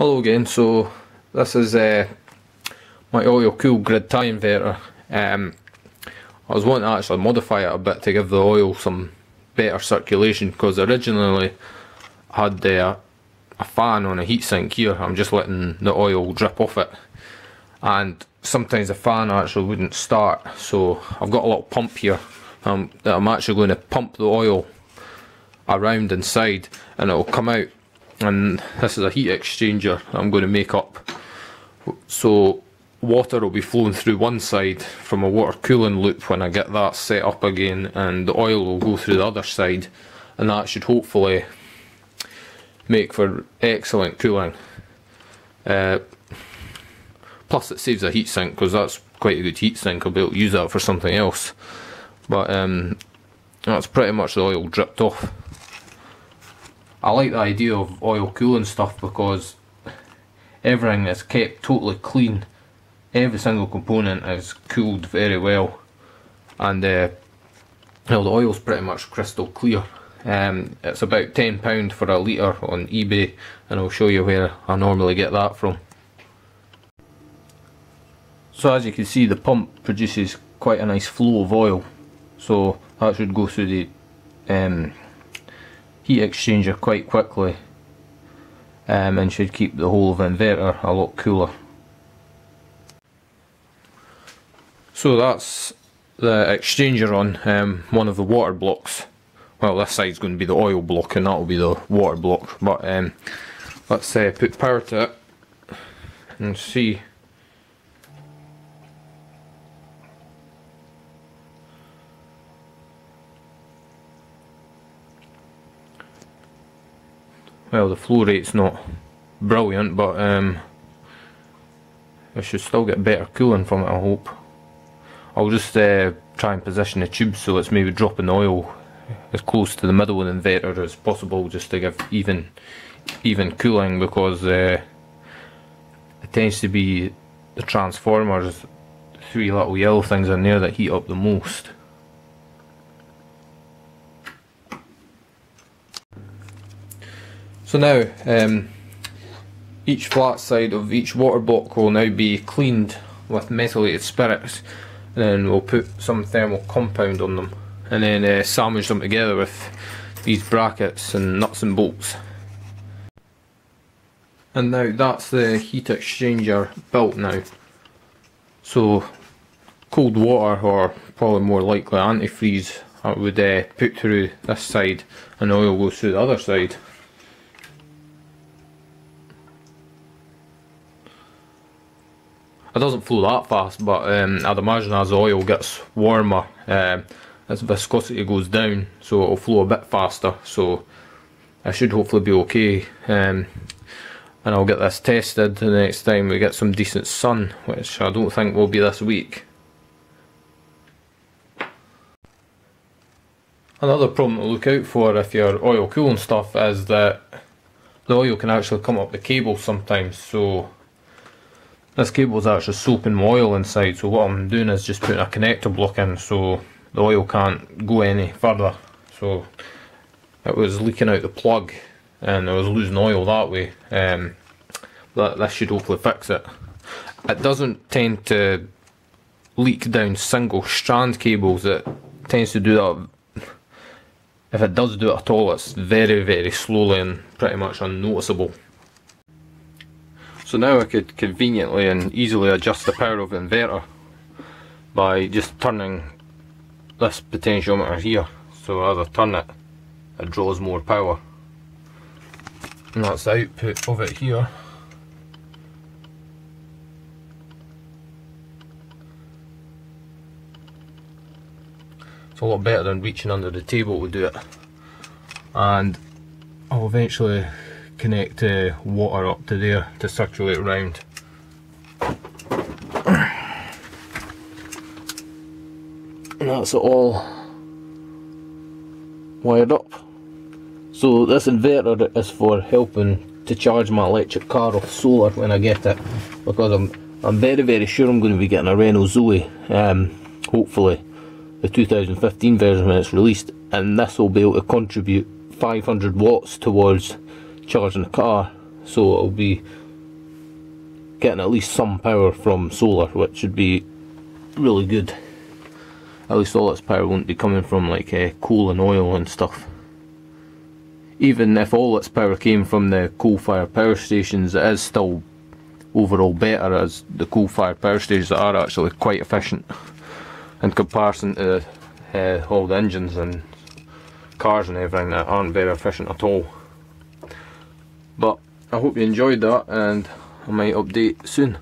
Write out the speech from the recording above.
Hello again. So this is my oil cool grid tie inverter. I was wanting to actually modify it a bit to give the oil some better circulation, because originally I had a fan on a heatsink here. I'm just letting the oil drip off it, and sometimes the fan actually wouldn't start, so I've got a little pump here that I'm actually going to pump the oil around inside and it will come out. And this is a heat exchanger I'm going to make up, so water will be flowing through one side from a water cooling loop when I get that set up again, and the oil will go through the other side, and that should hopefully make for excellent cooling. Plus it saves a heatsink, because that's quite a good heatsink. I'll be able to use that for something else. But that's pretty much the oil dripped off. I like the idea of oil cooling stuff because everything is kept totally clean. Every single component is cooled very well, and the oil's pretty much crystal clear. It's about £10 for a litre on eBay, and I'll show you where I normally get that from. So as you can see, the pump produces quite a nice flow of oil, so that should go through the heat exchanger quite quickly, and should keep the whole of the inverter a lot cooler. So that's the exchanger on one of the water blocks. Well, this side's going to be the oil block and that will be the water block, but let's put power to it and see. Well, the flow rate's not brilliant, but I should still get better cooling from it, I hope. I'll just try and position the tube so it's maybe dropping the oil as close to the middle of the inverter as possible, just to give even cooling, because it tends to be the transformers, three little yellow things in there, that heat up the most. So now each flat side of each water block will now be cleaned with methylated spirits, and then we'll put some thermal compound on them, and then sandwich them together with these brackets and nuts and bolts. And now that's the heat exchanger built now. So cold water, or probably more likely antifreeze, I would put through this side, and oil goes through the other side. It doesn't flow that fast, but I'd imagine as the oil gets warmer, its viscosity goes down, so it'll flow a bit faster, so I should hopefully be okay. And I'll get this tested the next time we get some decent sun, which I don't think will be this week. Another problem to look out for if you're oil cooling stuff is that the oil can actually come up the cable sometimes. So this cable is actually soaking my oil inside, so what I'm doing is just putting a connector block in so the oil can't go any further. So it was leaking out the plug and I was losing oil that way. This should hopefully fix it. It doesn't tend to leak down single strand cables, it tends to do that. If it does do it at all, it's very slowly and pretty much unnoticeable. So now I could conveniently and easily adjust the power of the inverter by just turning this potentiometer here. So as I turn it, it draws more power. And that's the output of it here. It's a lot better than reaching under the table to do it. And I'll eventually connect water up to there to circulate around. And that's it all wired up. So this inverter is for helping to charge my electric car off solar when I get it, because I'm very sure I'm going to be getting a Renault Zoe, hopefully the 2015 version when it's released, and this will be able to contribute 500 watts towards charging the car, so it'll be getting at least some power from solar, which should be really good. At least all its power won't be coming from like coal and oil and stuff. Even if all its power came from the coal-fired power stations, it is still overall better, as the coal-fired power stations are actually quite efficient in comparison to all the engines and cars and everything that aren't very efficient at all. But I hope you enjoyed that, and I might update soon.